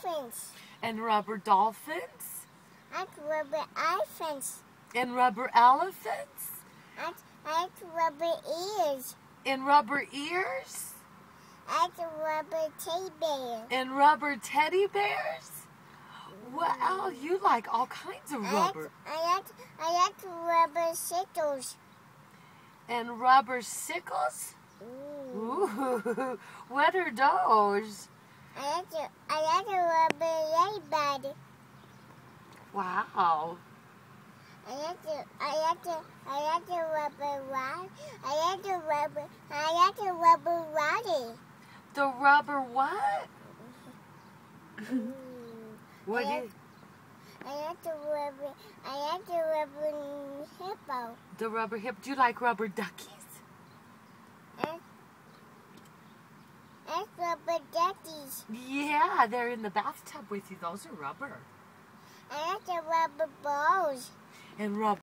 elephants. And rubber dolphins. I like rubber elephants. And rubber elephants. I like rubber ears. And rubber ears. I like rubber teddy bear. And rubber teddy bears. Wow, you like all kinds of rubber. I like rubber sickles. And rubber sickles? Ooh, what are those? I like a rubber ladybug. Wow. I like a rubber rod. I like a rubber roddy. The rubber what? What is? I like the rubber hippo. The rubber hip. Do you like rubber duckies? I like rubber duckies. Yeah, they're in the bathtub with you. Those are rubber. I like the rubber balls. And rubber